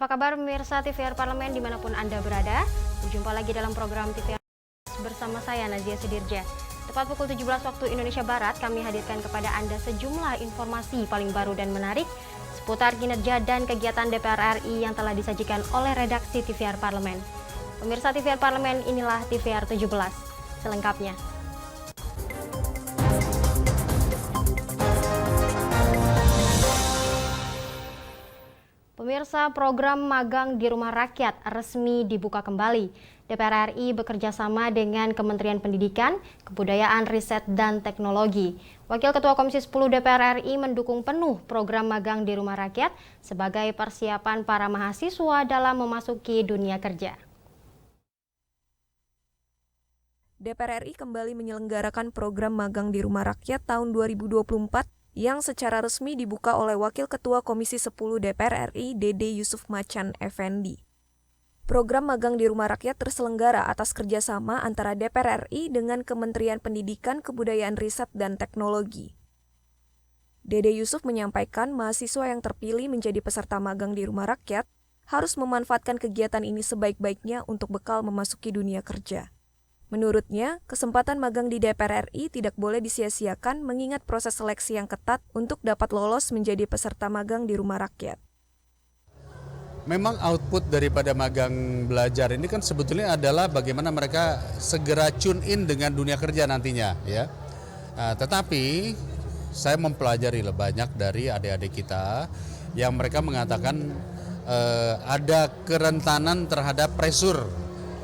Apa kabar pemirsa TVR Parlemen dimanapun Anda berada? Berjumpa lagi dalam program TVR bersama saya Nazia Sudirja. Tepat pukul 17 waktu Indonesia Barat, kami hadirkan kepada Anda sejumlah informasi paling baru dan menarik seputar kinerja dan kegiatan DPR RI yang telah disajikan oleh redaksi TVR Parlemen. Pemirsa TVR Parlemen, inilah TVR 17. Selengkapnya. Pemirsa, program magang di Rumah Rakyat resmi dibuka kembali. DPR RI bekerja sama dengan Kementerian Pendidikan, Kebudayaan, Riset, dan Teknologi. Wakil Ketua Komisi 10 DPR RI mendukung penuh program magang di Rumah Rakyat sebagai persiapan para mahasiswa dalam memasuki dunia kerja. DPR RI kembali menyelenggarakan program magang di Rumah Rakyat tahun 2024 yang secara resmi dibuka oleh Wakil Ketua Komisi 10 DPR RI, Dede Yusuf Macan Effendi. Program magang di Rumah Rakyat terselenggara atas kerjasama antara DPR RI dengan Kementerian Pendidikan, Kebudayaan, Riset, dan Teknologi. Dede Yusuf menyampaikan mahasiswa yang terpilih menjadi peserta magang di Rumah Rakyat harus memanfaatkan kegiatan ini sebaik-baiknya untuk bekal memasuki dunia kerja. Menurutnya, kesempatan magang di DPR RI tidak boleh disia-siakan mengingat proses seleksi yang ketat untuk dapat lolos menjadi peserta magang di Rumah Rakyat. Memang output daripada magang belajar ini kan sebetulnya adalah bagaimana mereka segera tune in dengan dunia kerja nantinya, ya. Tetapi saya mempelajari banyak dari adik-adik kita yang mereka mengatakan ada kerentanan terhadap pressure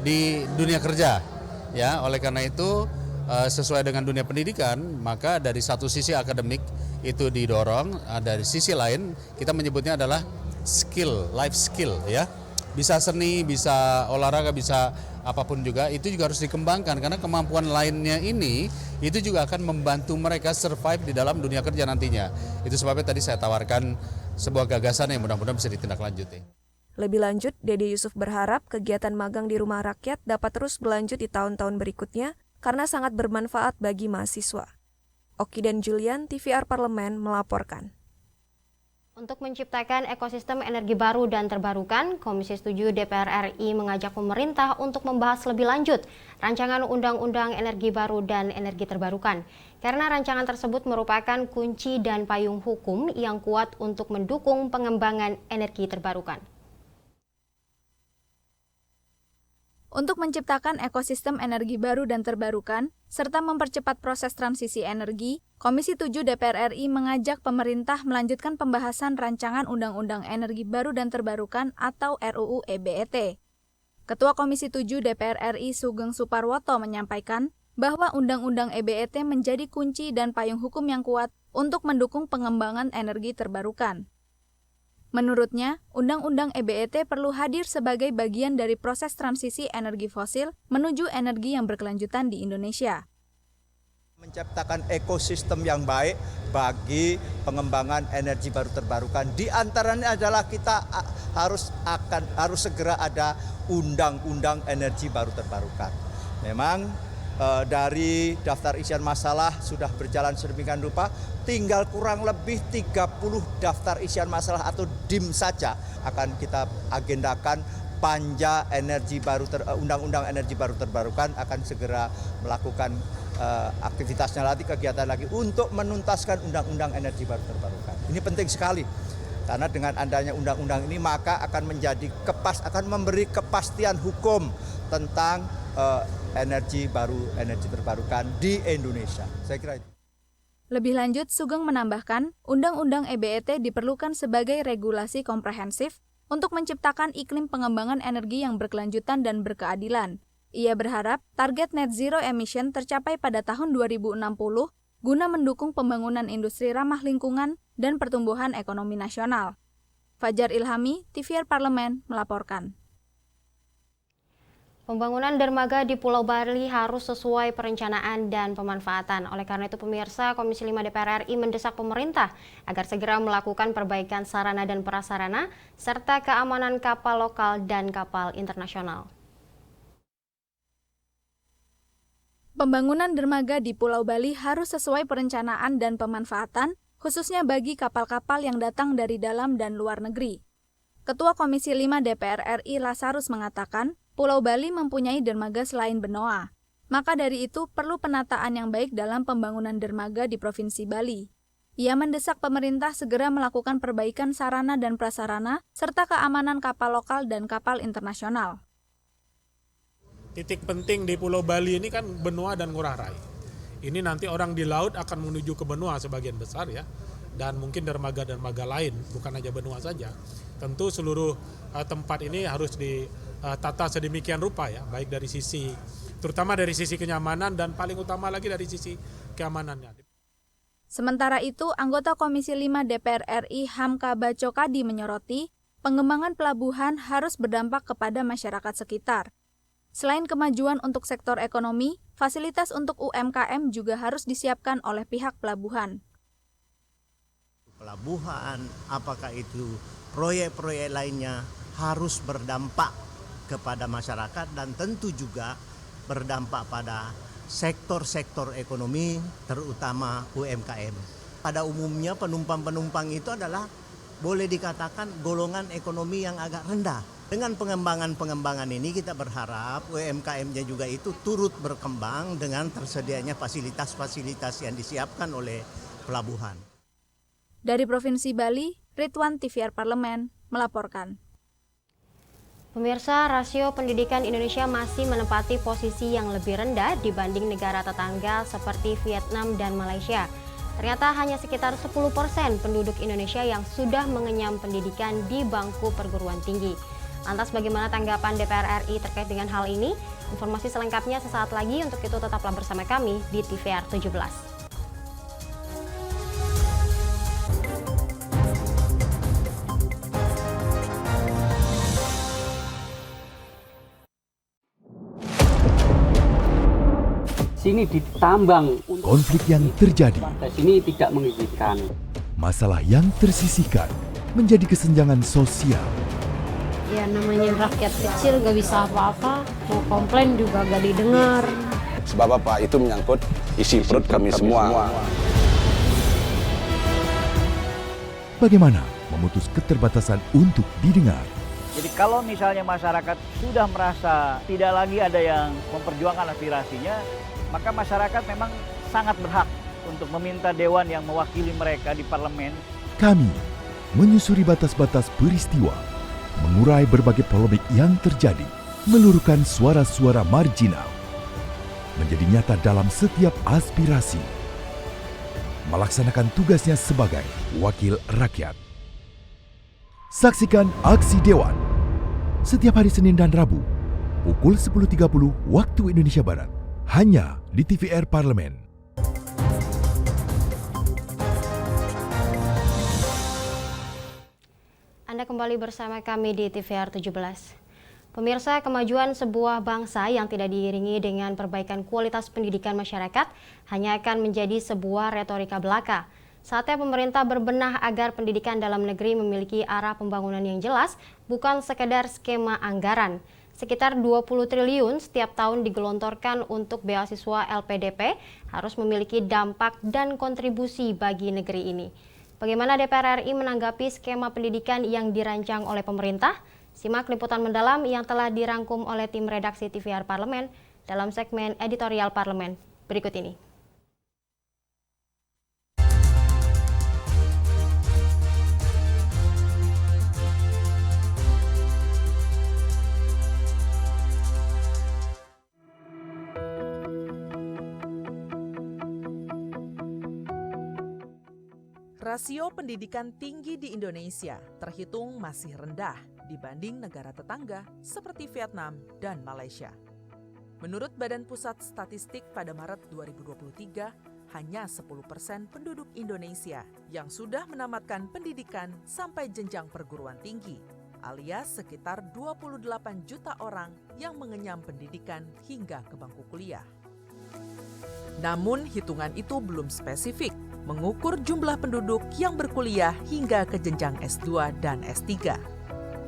di dunia kerja. Ya, oleh karena itu sesuai dengan dunia pendidikan, maka dari satu sisi akademik itu didorong, dari sisi lain kita menyebutnya adalah skill, life skill, ya. Bisa seni, bisa olahraga, bisa apapun juga, itu juga harus dikembangkan karena kemampuan lainnya ini itu juga akan membantu mereka survive di dalam dunia kerja nantinya. Itu sebabnya tadi saya tawarkan sebuah gagasan yang mudah-mudahan bisa ditindaklanjuti. Lebih lanjut, Dede Yusuf berharap kegiatan magang di Rumah Rakyat dapat terus berlanjut di tahun-tahun berikutnya karena sangat bermanfaat bagi mahasiswa. Oki dan Julian, TVR Parlemen melaporkan. Untuk menciptakan ekosistem energi baru dan terbarukan, Komisi 7 DPR RI mengajak pemerintah untuk membahas lebih lanjut rancangan Undang-Undang Energi Baru dan Energi Terbarukan. Karena rancangan tersebut merupakan kunci dan payung hukum yang kuat untuk mendukung pengembangan energi terbarukan. Untuk menciptakan ekosistem energi baru dan terbarukan, serta mempercepat proses transisi energi, Komisi 7 DPR RI mengajak pemerintah melanjutkan pembahasan rancangan Undang-Undang Energi Baru dan Terbarukan atau RUU EBET. Ketua Komisi 7 DPR RI Sugeng Suparwoto menyampaikan bahwa Undang-Undang EBET menjadi kunci dan payung hukum yang kuat untuk mendukung pengembangan energi terbarukan. Menurutnya, Undang-Undang EBET perlu hadir sebagai bagian dari proses transisi energi fosil menuju energi yang berkelanjutan di Indonesia. Menciptakan ekosistem yang baik bagi pengembangan energi baru terbarukan. Di antaranya adalah kita harus segera ada Undang-Undang Energi Baru Terbarukan. Memang dari daftar isian masalah sudah berjalan sedemikian rupa, tinggal kurang lebih 30 daftar isian masalah atau DIM saja akan kita agendakan. Panja Undang-Undang Energi Baru Terbarukan akan segera melakukan aktivitasnya lagi, kegiatan lagi untuk menuntaskan Undang-Undang Energi Baru Terbarukan. Ini penting sekali karena dengan adanya undang-undang ini maka akan memberi kepastian hukum tentang energi baru, energi terbarukan di Indonesia. Saya kira itu. Lebih lanjut, Sugeng menambahkan, Undang-Undang EBET diperlukan sebagai regulasi komprehensif untuk menciptakan iklim pengembangan energi yang berkelanjutan dan berkeadilan. Ia berharap target net zero emission tercapai pada tahun 2060 guna mendukung pembangunan industri ramah lingkungan dan pertumbuhan ekonomi nasional. Fajar Ilhami, TVR Parlemen melaporkan. Pembangunan dermaga di Pulau Bali harus sesuai perencanaan dan pemanfaatan. Oleh karena itu, pemirsa, Komisi 5 DPR RI mendesak pemerintah agar segera melakukan perbaikan sarana dan prasarana serta keamanan kapal lokal dan kapal internasional. Pembangunan dermaga di Pulau Bali harus sesuai perencanaan dan pemanfaatan, khususnya bagi kapal-kapal yang datang dari dalam dan luar negeri. Ketua Komisi 5 DPR RI Lazarus mengatakan, Pulau Bali mempunyai dermaga selain Benoa. Maka dari itu perlu penataan yang baik dalam pembangunan dermaga di Provinsi Bali. Ia mendesak pemerintah segera melakukan perbaikan sarana dan prasarana serta keamanan kapal lokal dan kapal internasional. Titik penting di Pulau Bali ini kan Benoa dan Ngurah Rai. Ini nanti orang di laut akan menuju ke Benoa sebagian besar ya. Dan mungkin dermaga-dermaga lain, bukan hanya Benoa saja. Tentu seluruh tempat ini harus ditata sedemikian rupa ya, baik dari sisi, terutama dari sisi kenyamanan dan paling utama lagi dari sisi keamanannya. Sementara itu, anggota Komisi 5 DPR RI Hamka Bacokadi menyoroti, pengembangan pelabuhan harus berdampak kepada masyarakat sekitar. Selain kemajuan untuk sektor ekonomi, fasilitas untuk UMKM juga harus disiapkan oleh pihak pelabuhan. Pelabuhan, apakah itu proyek-proyek lainnya harus berdampak kepada masyarakat dan tentu juga berdampak pada sektor-sektor ekonomi, terutama UMKM. Pada umumnya penumpang-penumpang itu adalah boleh dikatakan golongan ekonomi yang agak rendah. Dengan pengembangan-pengembangan ini kita berharap UMKM-nya juga itu turut berkembang dengan tersedianya fasilitas-fasilitas yang disiapkan oleh pelabuhan. Dari Provinsi Bali, Ridwan TVR Parlemen melaporkan. Pemirsa, rasio pendidikan Indonesia masih menempati posisi yang lebih rendah dibanding negara tetangga seperti Vietnam dan Malaysia. Ternyata hanya sekitar 10% penduduk Indonesia yang sudah mengenyam pendidikan di bangku perguruan tinggi. Lantas bagaimana tanggapan DPR RI terkait dengan hal ini? Informasi selengkapnya sesaat lagi, untuk itu tetaplah bersama kami di TVR 17. Sini ditambang. Konflik yang terjadi, Sini tidak mengizinkan. masalah yang tersisihkan menjadi kesenjangan sosial. Ya namanya rakyat kecil gak bisa apa-apa, mau komplain juga gak didengar. Sebab apa? Itu menyangkut isi perut kami semua. Bagaimana memutus keterbatasan untuk didengar? Jadi kalau misalnya masyarakat sudah merasa tidak lagi ada yang memperjuangkan aspirasinya, maka masyarakat memang sangat berhak untuk meminta dewan yang mewakili mereka di parlemen. Kami menyusuri batas-batas peristiwa, mengurai berbagai polemik yang terjadi, meluruhkan suara-suara marginal, menjadi nyata dalam setiap aspirasi, melaksanakan tugasnya sebagai wakil rakyat. Saksikan Aksi Dewan setiap hari Senin dan Rabu pukul 10.30 waktu Indonesia Barat, hanya di TVR Parlemen. Anda kembali bersama kami di TVR 17. Pemirsa, kemajuan sebuah bangsa yang tidak diiringi dengan perbaikan kualitas pendidikan masyarakat hanya akan menjadi sebuah retorika belaka. Saatnya pemerintah berbenah agar pendidikan dalam negeri memiliki arah pembangunan yang jelas, bukan sekedar skema anggaran. Sekitar 20 triliun setiap tahun digelontorkan untuk beasiswa LPDP harus memiliki dampak dan kontribusi bagi negeri ini. Bagaimana DPR RI menanggapi skema pendidikan yang dirancang oleh pemerintah? Simak liputan mendalam yang telah dirangkum oleh tim redaksi TVR Parlemen dalam segmen editorial Parlemen berikut ini. Rasio pendidikan tinggi di Indonesia terhitung masih rendah dibanding negara tetangga seperti Vietnam dan Malaysia. Menurut Badan Pusat Statistik pada Maret 2023, hanya 10% penduduk Indonesia yang sudah menamatkan pendidikan sampai jenjang perguruan tinggi, alias sekitar 28 juta orang yang mengenyam pendidikan hingga ke bangku kuliah. Namun hitungan itu belum spesifik, mengukur jumlah penduduk yang berkuliah hingga ke jenjang S2 dan S3.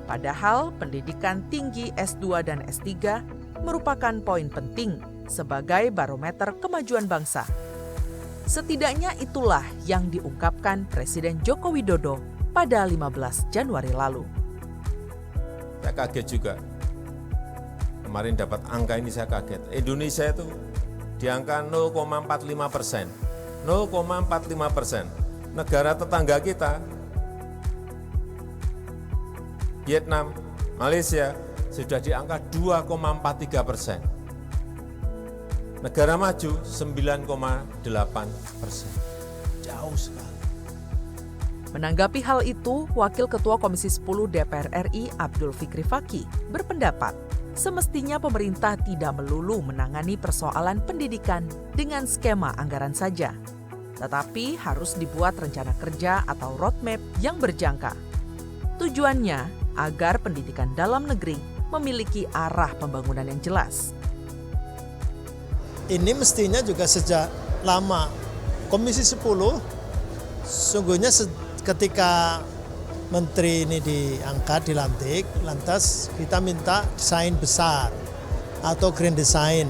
Padahal pendidikan tinggi S2 dan S3 merupakan poin penting sebagai barometer kemajuan bangsa. Setidaknya itulah yang diungkapkan Presiden Joko Widodo pada 15 Januari lalu. Saya kaget juga. Kemarin dapat angka ini saya kaget. Indonesia itu di angka 0,45%. 0,45%. Negara tetangga kita, Vietnam, Malaysia, sudah di angka 2,43%. Negara maju 9,8%. Jauh sekali. Menanggapi hal itu, Wakil Ketua Komisi 10 DPR RI Abdul Fikri Fakih berpendapat semestinya pemerintah tidak melulu menangani persoalan pendidikan dengan skema anggaran saja, tetapi harus dibuat rencana kerja atau roadmap yang berjangka. Tujuannya agar pendidikan dalam negeri memiliki arah pembangunan yang jelas. Ini mestinya juga sejak lama. Komisi 10 sungguhnya ketika menteri ini diangkat, dilantik, lantas kita minta desain besar atau grand design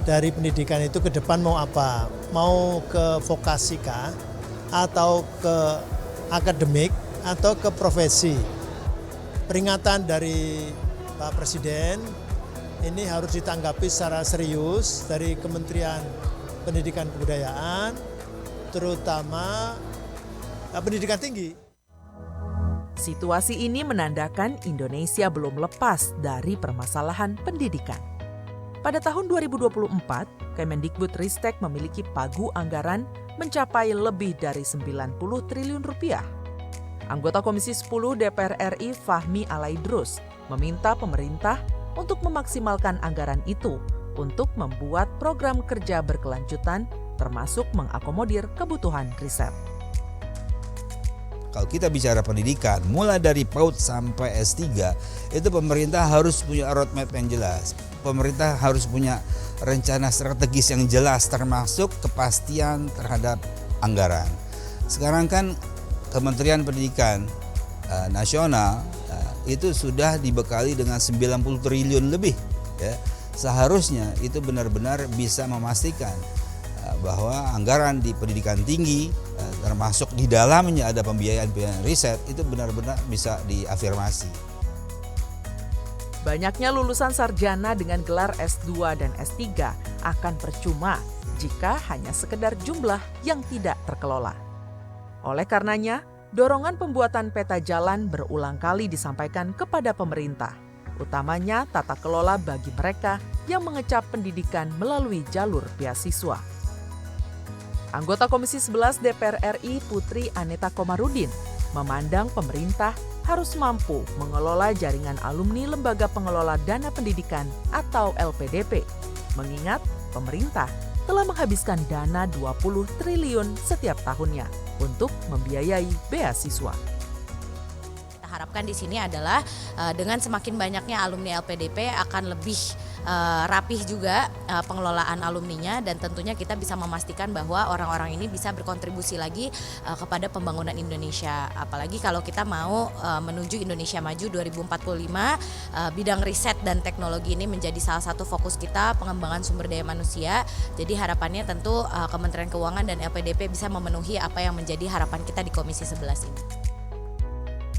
dari pendidikan itu ke depan mau apa? Mau ke vokasi kah? Atau ke akademik? Atau ke profesi? Peringatan dari Pak Presiden ini harus ditanggapi secara serius dari Kementerian Pendidikan Kebudayaan, terutama pendidikan tinggi. Situasi ini menandakan Indonesia belum lepas dari permasalahan pendidikan. Pada tahun 2024, Kemendikbudristek memiliki pagu anggaran mencapai lebih dari 90 triliun rupiah. Anggota Komisi 10 DPR RI Fahmi Alaidrus meminta pemerintah untuk memaksimalkan anggaran itu untuk membuat program kerja berkelanjutan termasuk mengakomodir kebutuhan riset. Kalau kita bicara pendidikan, mulai dari PAUD sampai S3, itu pemerintah harus punya roadmap yang jelas. Pemerintah harus punya rencana strategis yang jelas, termasuk kepastian terhadap anggaran. Sekarang kan Kementerian Pendidikan Nasional itu sudah dibekali dengan 90 triliun lebih. Ya. Seharusnya itu benar-benar bisa memastikan bahwa anggaran di pendidikan tinggi, termasuk di dalamnya ada pembiayaan riset, itu benar-benar bisa diafirmasi. Banyaknya lulusan sarjana dengan gelar S2 dan S3 akan percuma jika hanya sekedar jumlah yang tidak terkelola. Oleh karenanya, dorongan pembuatan peta jalan berulang kali disampaikan kepada pemerintah, utamanya tata kelola bagi mereka yang mengecap pendidikan melalui jalur beasiswa. Anggota Komisi 11 DPR RI Putri Aneta Komarudin memandang pemerintah harus mampu mengelola jaringan alumni Lembaga Pengelola Dana Pendidikan atau LPDP, mengingat pemerintah telah menghabiskan dana 20 triliun setiap tahunnya untuk membiayai beasiswa. Harapkan di sini adalah dengan semakin banyaknya alumni LPDP akan lebih rapih juga pengelolaan alumninya, dan tentunya kita bisa memastikan bahwa orang-orang ini bisa berkontribusi lagi kepada pembangunan Indonesia. Apalagi kalau kita mau menuju Indonesia Maju 2045, bidang riset dan teknologi ini menjadi salah satu fokus kita, pengembangan sumber daya manusia. Jadi harapannya tentu Kementerian Keuangan dan LPDP bisa memenuhi apa yang menjadi harapan kita di Komisi 11 ini.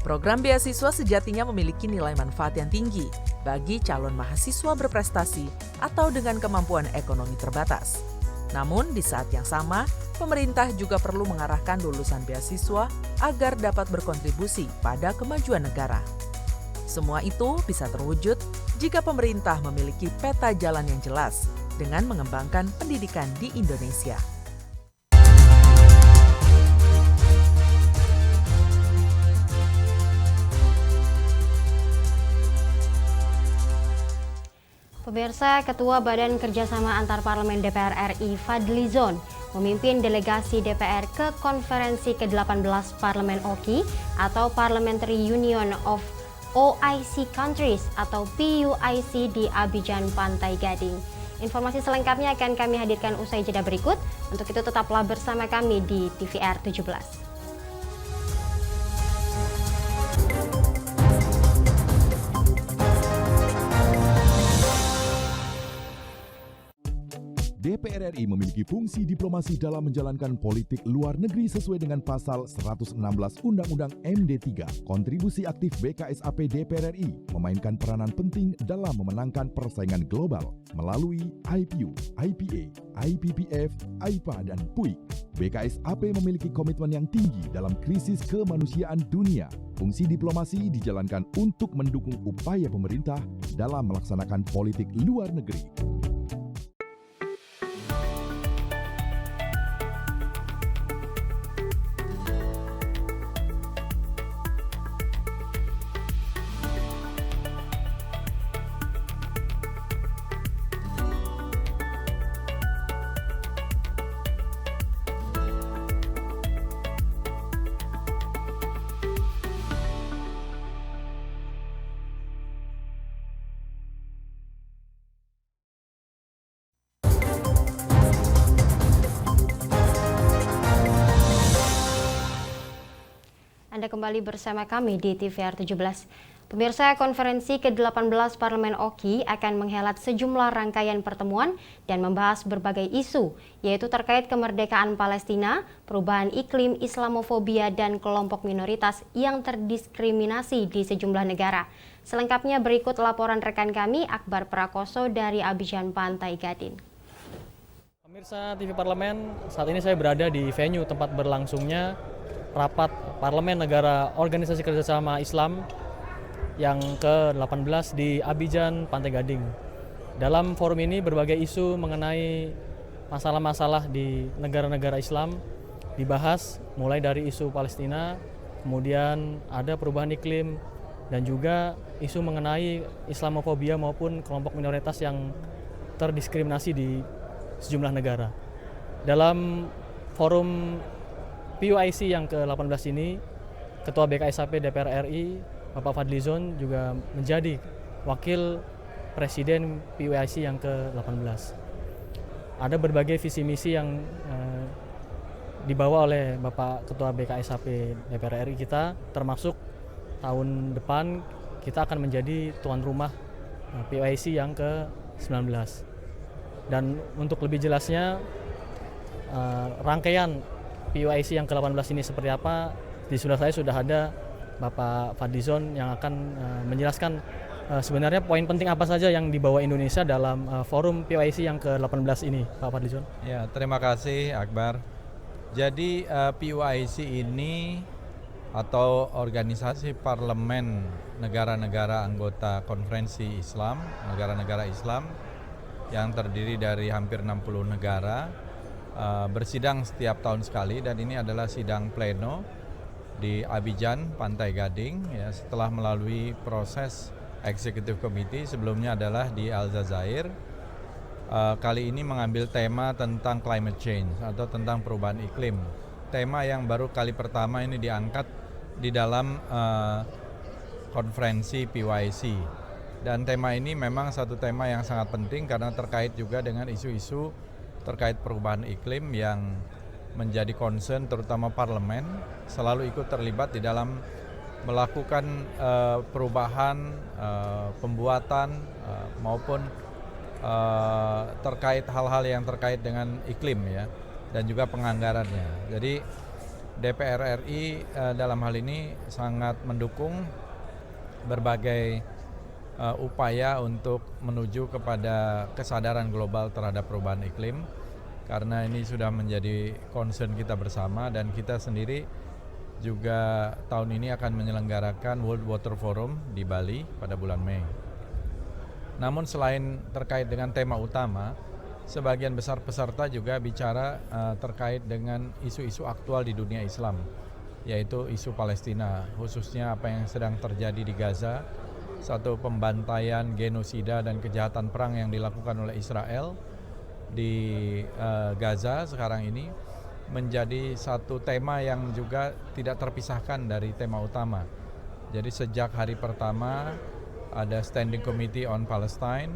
Program beasiswa sejatinya memiliki nilai manfaat yang tinggi bagi calon mahasiswa berprestasi atau dengan kemampuan ekonomi terbatas. Namun di saat yang sama, pemerintah juga perlu mengarahkan lulusan beasiswa agar dapat berkontribusi pada kemajuan negara. Semua itu bisa terwujud jika pemerintah memiliki peta jalan yang jelas dengan mengembangkan pendidikan di Indonesia. Pemirsa, Ketua Badan Kerjasama Antar Parlemen DPR RI Fadli Zon memimpin delegasi DPR ke konferensi ke-18 Parlemen OKI atau Parliamentary Union of OIC Countries atau PUIC di Abidjan, Pantai Gading. Informasi selengkapnya akan kami hadirkan usai jeda berikut. Untuk itu tetaplah bersama kami di TVR 17. DPR RI memiliki fungsi diplomasi dalam menjalankan politik luar negeri sesuai dengan pasal 116 Undang-Undang MD3. Kontribusi aktif BKSAP DPR RI memainkan peranan penting dalam memenangkan persaingan global melalui IPU, IPA, IPPF, IPA, dan PUIK. BKSAP memiliki komitmen yang tinggi dalam krisis kemanusiaan dunia. Fungsi diplomasi dijalankan untuk mendukung upaya pemerintah dalam melaksanakan politik luar negeri. Anda kembali bersama kami di TVR 17. Pemirsa, konferensi ke-18 Parlemen OKI akan menghelat sejumlah rangkaian pertemuan dan membahas berbagai isu, yaitu terkait kemerdekaan Palestina, perubahan iklim, Islamofobia, dan kelompok minoritas yang terdiskriminasi di sejumlah negara. Selengkapnya berikut laporan rekan kami Akbar Prakoso dari Abidjan, Pantai Gading. Pemirsa TV Parlemen, saat ini saya berada di venue tempat berlangsungnya rapat Parlemen Negara Organisasi Kerjasama Islam yang ke-18 di Abidjan, Pantai Gading. Dalam forum ini berbagai isu mengenai masalah-masalah di negara-negara Islam dibahas, mulai dari isu Palestina, kemudian ada perubahan iklim, dan juga isu mengenai Islamofobia maupun kelompok minoritas yang terdiskriminasi di sejumlah negara. Dalam forum PUIC yang ke-18 ini, Ketua BKSAP DPR RI, Bapak Fadlizon juga menjadi Wakil Presiden PUIC yang ke-18. Ada berbagai visi misi yang dibawa oleh Bapak Ketua BKSAP DPR RI kita, termasuk tahun depan kita akan menjadi tuan rumah PUIC yang ke-19. Dan untuk lebih jelasnya, rangkaian PUIC yang ke-18 ini seperti apa, di sebelah saya sudah ada Bapak Fadlizon yang akan menjelaskan sebenarnya poin penting apa saja yang dibawa Indonesia dalam forum PUIC yang ke-18 ini, Pak Fadlizon. Ya, terima kasih Akbar. Jadi PUIC ini atau organisasi parlemen negara-negara anggota konferensi Islam, negara-negara Islam yang terdiri dari hampir 60 negara, bersidang setiap tahun sekali, dan ini adalah sidang pleno di Abidjan, Pantai Gading, ya, setelah melalui proses Executive Committee. Sebelumnya adalah di Aljazair. Kali ini mengambil tema tentang climate change atau tentang perubahan iklim. Tema yang baru kali pertama ini diangkat di dalam konferensi PUIC. Dan tema ini memang satu tema yang sangat penting karena terkait juga dengan isu-isu terkait perubahan iklim yang menjadi concern terutama parlemen, selalu ikut terlibat di dalam melakukan perubahan, pembuatan maupun terkait hal-hal yang terkait dengan iklim, ya, dan juga penganggarannya. Jadi DPR RI dalam hal ini sangat mendukung berbagai upaya untuk menuju kepada kesadaran global terhadap perubahan iklim, karena ini sudah menjadi concern kita bersama, dan kita sendiri juga tahun ini akan menyelenggarakan World Water Forum di Bali pada bulan Mei. Namun selain terkait dengan tema utama, sebagian besar peserta juga bicara terkait dengan isu-isu aktual di dunia Islam, yaitu isu Palestina, khususnya apa yang sedang terjadi di Gaza, satu pembantaian, genosida, dan kejahatan perang yang dilakukan oleh Israel di Gaza sekarang ini menjadi satu tema yang juga tidak terpisahkan dari tema utama. Jadi sejak hari pertama ada Standing Committee on Palestine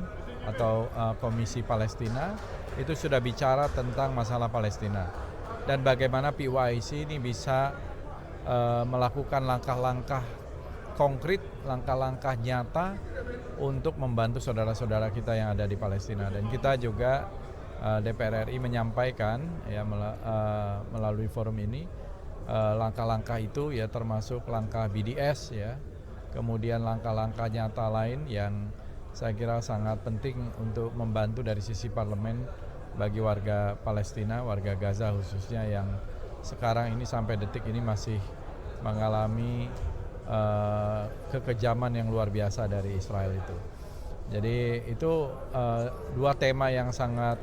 atau Komisi Palestina, itu sudah bicara tentang masalah Palestina dan bagaimana PUIC ini bisa melakukan langkah-langkah konkret, langkah-langkah nyata untuk membantu saudara-saudara kita yang ada di Palestina. Dan kita juga DPR RI menyampaikan ya melalui forum ini langkah-langkah itu ya termasuk langkah BDS ya, kemudian langkah-langkah nyata lain yang saya kira sangat penting untuk membantu dari sisi parlemen bagi warga Palestina, warga Gaza khususnya yang sekarang ini sampai detik ini masih mengalami kekejaman yang luar biasa dari Israel itu. Jadi itu dua tema yang sangat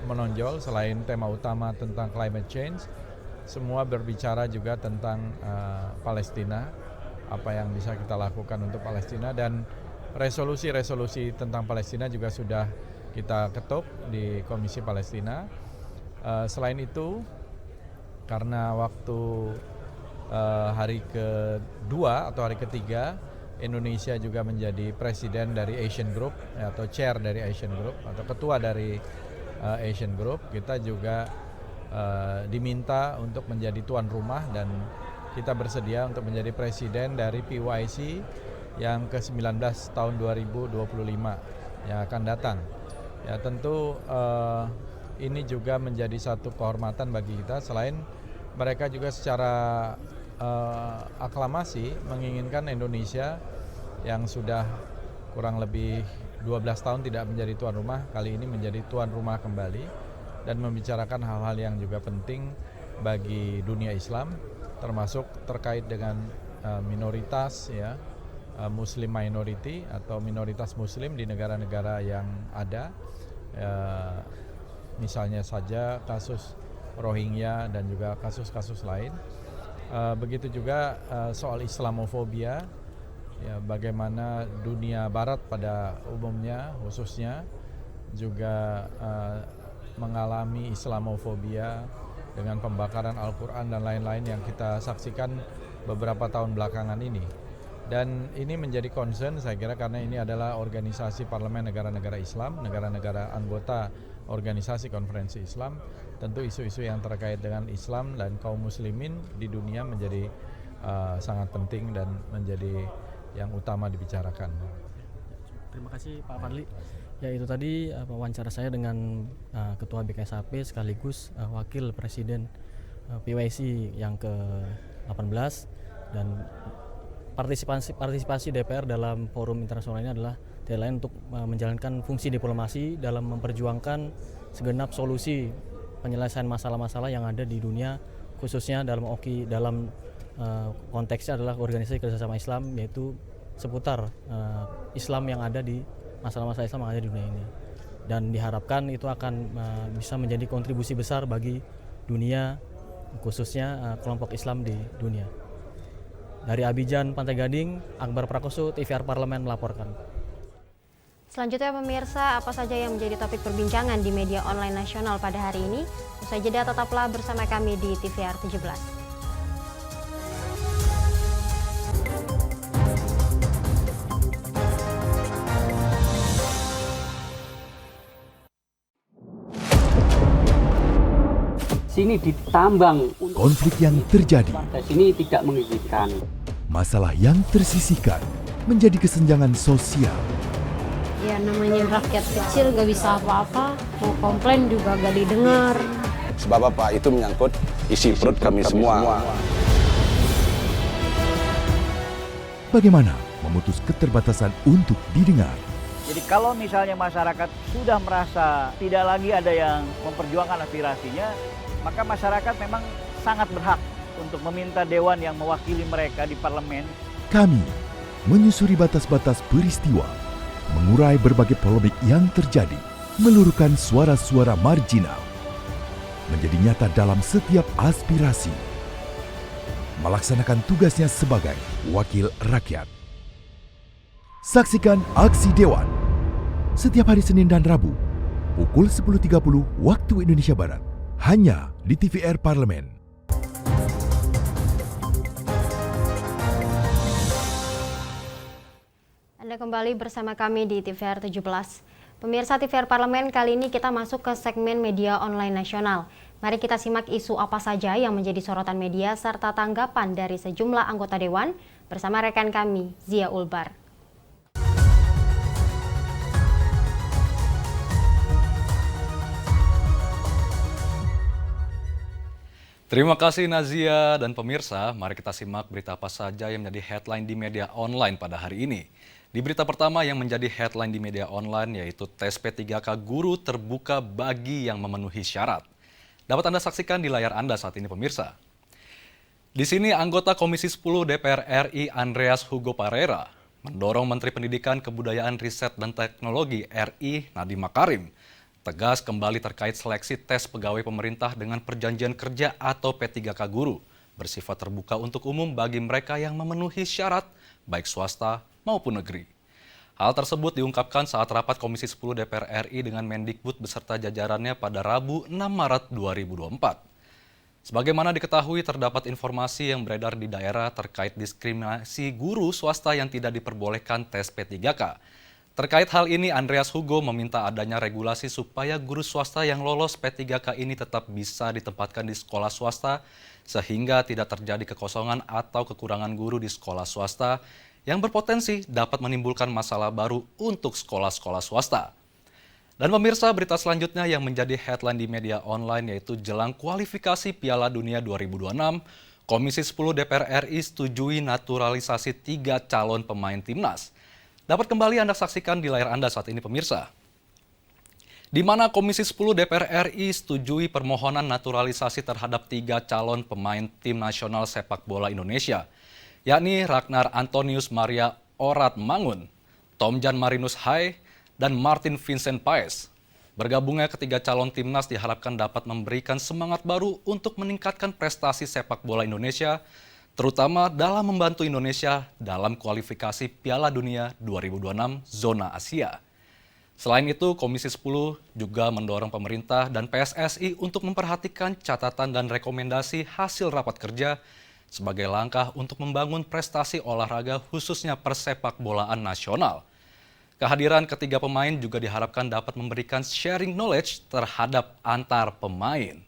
menonjol selain tema utama tentang climate change, semua berbicara juga tentang Palestina, apa yang bisa kita lakukan untuk Palestina, dan resolusi-resolusi tentang Palestina juga sudah kita ketuk di Komisi Palestina. Selain itu, karena waktu hari kedua atau hari ketiga Indonesia juga menjadi presiden dari Asian Group atau chair dari Asian Group atau ketua dari Asian Group, kita juga diminta untuk menjadi tuan rumah dan kita bersedia untuk menjadi presiden dari PYC yang ke-19 tahun 2025 yang akan datang. Ya tentu ini juga menjadi satu kehormatan bagi kita, selain mereka juga secara aklamasi menginginkan Indonesia yang sudah kurang lebih 12 tahun tidak menjadi tuan rumah, kali ini menjadi tuan rumah kembali dan membicarakan hal-hal yang juga penting bagi dunia Islam, termasuk terkait dengan minoritas ya, Muslim minority atau minoritas Muslim di negara-negara yang ada, misalnya saja kasus Rohingya dan juga kasus-kasus lain. Begitu juga soal Islamofobia, ya, bagaimana dunia Barat pada umumnya khususnya juga mengalami Islamofobia dengan pembakaran Al-Quran dan lain-lain yang kita saksikan beberapa tahun belakangan ini. Dan ini menjadi concern saya kira karena ini adalah organisasi parlemen negara-negara Islam, negara-negara anggota organisasi konferensi Islam. Tentu isu-isu yang terkait dengan Islam dan kaum muslimin di dunia menjadi sangat penting dan menjadi yang utama dibicarakan. Terima kasih Pak Fadli. Ya itu tadi wawancara saya dengan Ketua BKSAP sekaligus Wakil Presiden PYC yang ke-18, dan partisipasi DPR dalam forum internasional ini adalah tidak lain untuk menjalankan fungsi diplomasi dalam memperjuangkan segenap solusi penyelesaian masalah-masalah yang ada di dunia, khususnya dalam konteksnya adalah organisasi kerjasama Islam, yaitu seputar Islam yang ada di masalah-masalah Islam yang ada di dunia ini, dan diharapkan itu akan bisa menjadi kontribusi besar bagi dunia, khususnya kelompok Islam di dunia. Dari Abidjan, Pantai Gading, Akbar Prakoso, TVR Parlemen melaporkan. Selanjutnya pemirsa, apa saja yang menjadi topik perbincangan di media online nasional pada hari ini? Usai jeda tetaplah bersama kami di TVR 17. Sini ditambang. Konflik yang terjadi. Sini tidak mengizinkan. Masalah yang tersisihkan menjadi kesenjangan sosial. Ya namanya rakyat kecil gak bisa apa-apa, mau komplain juga gak didengar. Sebab apa? Itu menyangkut isi perut kami semua. Bagaimana memutus keterbatasan untuk didengar? Jadi kalau misalnya masyarakat sudah merasa tidak lagi ada yang memperjuangkan aspirasinya, maka masyarakat memang sangat berhak untuk meminta dewan yang mewakili mereka di parlemen. Kami menyusuri batas-batas peristiwa, mengurai berbagai polemik yang terjadi, meluruhkan suara-suara marginal, menjadi nyata dalam setiap aspirasi, melaksanakan tugasnya sebagai wakil rakyat. Saksikan Aksi Dewan setiap hari Senin dan Rabu pukul 10.30 waktu Indonesia Barat, hanya di TVR Parlemen. Anda kembali bersama kami di TVR 17. Pemirsa TVR Parlemen, kali ini kita masuk ke segmen media online nasional. Mari kita simak isu apa saja yang menjadi sorotan media serta tanggapan dari sejumlah anggota Dewan bersama rekan kami, Zia Ulbar. Terima kasih Nazia dan pemirsa, mari kita simak berita apa saja yang menjadi headline di media online pada hari ini. Di berita pertama yang menjadi headline di media online yaitu tes P3K guru terbuka bagi yang memenuhi syarat. Dapat Anda saksikan di layar Anda saat ini pemirsa. Di sini anggota Komisi 10 DPR RI Andreas Hugo Parera mendorong Menteri Pendidikan, Kebudayaan, Riset, dan Teknologi RI Nadiem Makarim tegas kembali terkait seleksi tes pegawai pemerintah dengan perjanjian kerja atau P3K guru bersifat terbuka untuk umum bagi mereka yang memenuhi syarat baik swasta maupun negeri. Hal tersebut diungkapkan saat rapat Komisi 10 DPR RI dengan Mendikbud beserta jajarannya pada Rabu 6 Maret 2024. Sebagaimana diketahui terdapat informasi yang beredar di daerah terkait diskriminasi guru swasta yang tidak diperbolehkan tes P3K. Terkait hal ini, Andreas Hugo meminta adanya regulasi supaya guru swasta yang lolos P3K ini tetap bisa ditempatkan di sekolah swasta sehingga tidak terjadi kekosongan atau kekurangan guru di sekolah swasta yang berpotensi dapat menimbulkan masalah baru untuk sekolah-sekolah swasta. Dan pemirsa, berita selanjutnya yang menjadi headline di media online yaitu jelang kualifikasi Piala Dunia 2026, Komisi 10 DPR RI setujui naturalisasi 3 calon pemain timnas. Dapat kembali Anda saksikan di layar Anda saat ini pemirsa. Di mana Komisi 10 DPR RI setujui permohonan naturalisasi terhadap 3 calon pemain tim nasional sepak bola Indonesia, yakni Ragnar Antonius Maria Orat Mangun, Tomjan Marinus Hai, dan Martin Vincent Paes. Bergabungnya ketiga calon timnas diharapkan dapat memberikan semangat baru untuk meningkatkan prestasi sepak bola Indonesia, terutama dalam membantu Indonesia dalam kualifikasi Piala Dunia 2026 zona Asia. Selain itu, Komisi 10 juga mendorong pemerintah dan PSSI untuk memperhatikan catatan dan rekomendasi hasil rapat kerja sebagai langkah untuk membangun prestasi olahraga khususnya persepak bolaan nasional. Kehadiran ketiga pemain juga diharapkan dapat memberikan sharing knowledge terhadap antar pemain.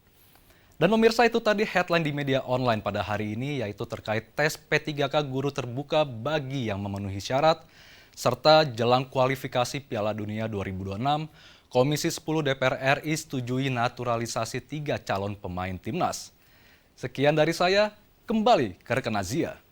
Dan pemirsa, itu tadi headline di media online pada hari ini yaitu terkait tes P3K guru terbuka bagi yang memenuhi syarat serta jelang kualifikasi Piala Dunia 2026, Komisi 10 DPR RI setujui naturalisasi 3 calon pemain timnas. Sekian dari saya, kembali ke rekan Nazia.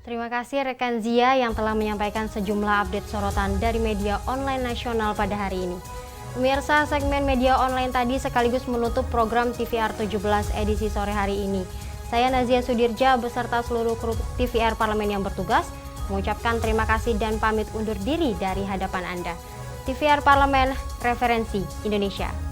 Terima kasih rekan Zia yang telah menyampaikan sejumlah update sorotan dari media online nasional pada hari ini. Pemirsa, segmen media online tadi sekaligus menutup program TVR 17 edisi sore hari ini. Saya Nazia Sudirja beserta seluruh kru TVR Parlemen yang bertugas mengucapkan terima kasih dan pamit undur diri dari hadapan Anda. TVR Parlemen, referensi Indonesia.